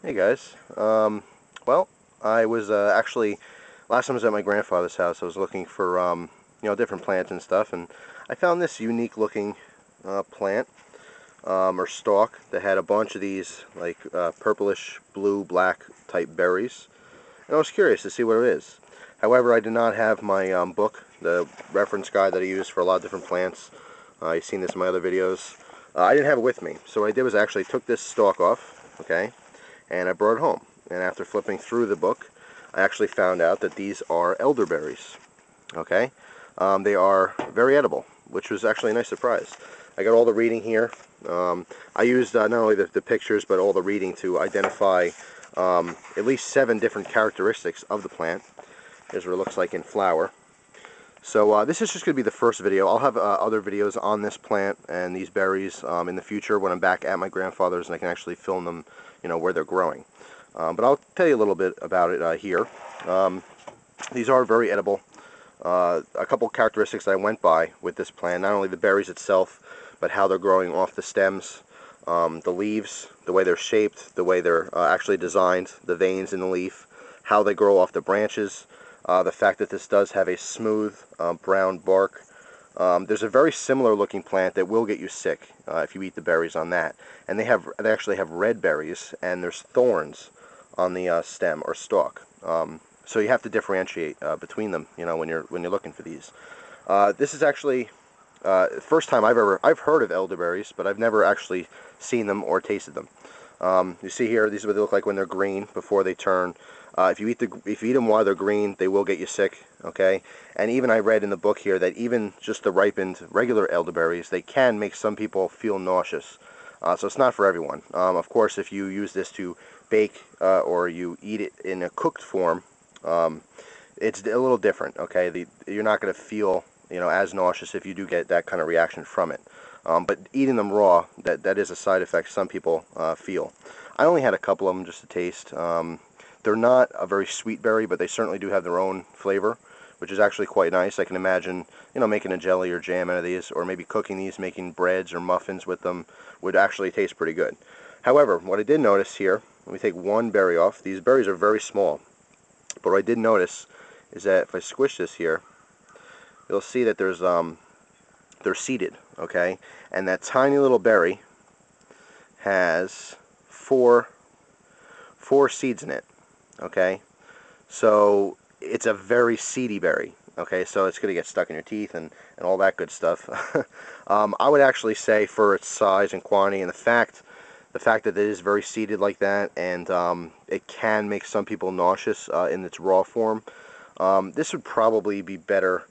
Hey guys. Well, I was actually last time I was at my grandfather's house. I was looking for different plants and stuff, and I found this unique looking plant or stalk that had a bunch of these like purplish, blue, black type berries, and I was curious to see what it is. However, I did not have my book, the reference guide that I use for a lot of different plants. You've seen this in my other videos. I didn't have it with me, so what I did was I actually took this stalk off, okay, and I brought it home. And after flipping through the book, I actually found out that these are elderberries. Okay, they are very edible, which was actually a nice surprise. I got all the reading here. I used not only the pictures, but all the reading to identify at least 7 different characteristics of the plant. Here's what it looks like in flower. So this is just going to be the first video. I'll have other videos on this plant and these berries in the future when I'm back at my grandfather's and I can actually film them, where they're growing. But I'll tell you a little bit about it here. These are very edible. A couple characteristics that I went by with this plant, not only the berries itself, but how they're growing off the stems, the leaves, the way they're shaped, the way they're actually designed, the veins in the leaf, how they grow off the branches, the fact that this does have a smooth brown bark. There's a very similar looking plant that will get you sick if you eat the berries on that, and they actually have red berries, and there's thorns on the stem or stalk. So you have to differentiate between them, when you're looking for these. This is actually the first time I've heard of elderberries, but I've never actually seen them or tasted them. You see here, these are what they look like when they're green before they turn. If you eat them while they're green, they will get you sick. Okay, and even I read in the book here that even just the ripened regular elderberries, they can make some people feel nauseous. So it's not for everyone. Of course, if you use this to bake or you eat it in a cooked form, it's a little different. Okay, you're not going to feel as nauseous if you do get that kind of reaction from it. But eating them raw, that is a side effect some people feel. I only had a couple of them just to taste. They're not a very sweet berry, but they certainly do have their own flavor, which is actually quite nice. I can imagine, making a jelly or jam out of these, or maybe cooking these, making breads or muffins with them, would actually taste pretty good. However, what I did notice here, let me take one berry off. These berries are very small, but what I did notice is that if I squish this here, you'll see that they're seeded, okay? And that tiny little berry has four seeds in it, okay? So it's a very seedy berry, okay? So it's going to get stuck in your teeth and all that good stuff. I would actually say for its size and quantity and the fact that it is very seeded like that, and it can make some people nauseous in its raw form, this would probably be better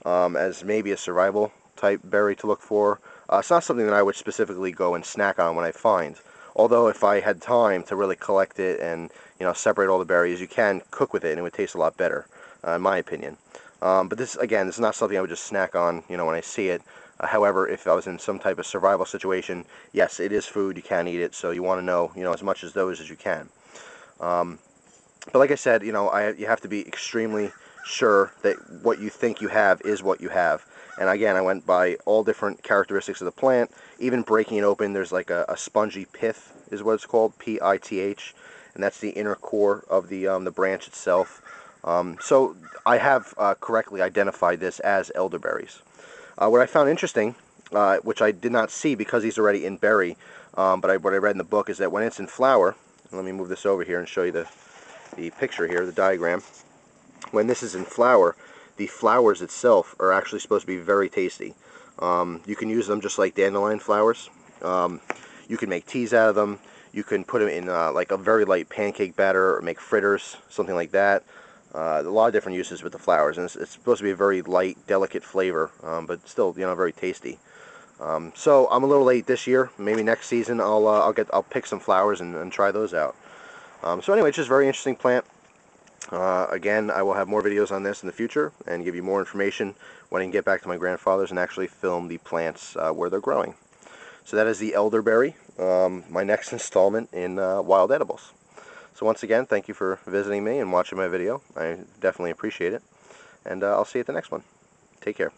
as maybe a survival type berry to look for. It's not something that I would specifically go and snack on when I find. Although if I had time to really collect it and separate all the berries, you can cook with it and it would taste a lot better, in my opinion. But this is not something I would just snack on when I see it. However, if I was in some type of survival situation, yes, it is food. You can eat it, so you want to know as much as those as you can. But like I said, you have to be extremely sure that what you think you have is what you have. And again, I went by all different characteristics of the plant. Even breaking it open, there's like a spongy pith, is what it's called, P-I-T-H, and that's the inner core of the branch itself. So I have correctly identified this as elderberries. What I found interesting, which I did not see because he's already in berry, but what I read in the book is that when it's in flower, let me move this over here and show you the picture here, the diagram. When this is in flower, the flowers itself are actually supposed to be very tasty. You can use them just like dandelion flowers. You can make teas out of them. You can put them in like a very light pancake batter or make fritters, something like that. A lot of different uses with the flowers, and it's supposed to be a very light, delicate flavor, but still, very tasty. So I'm a little late this year. Maybe next season I'll pick some flowers and try those out. So anyway, it's just a very interesting plant. Again, I will have more videos on this in the future and give you more information when I can get back to my grandfather's and actually film the plants where they're growing. So that is the elderberry, my next installment in wild edibles. So once again, thank you for visiting me and watching my video. I definitely appreciate it. And I'll see you at the next one. Take care.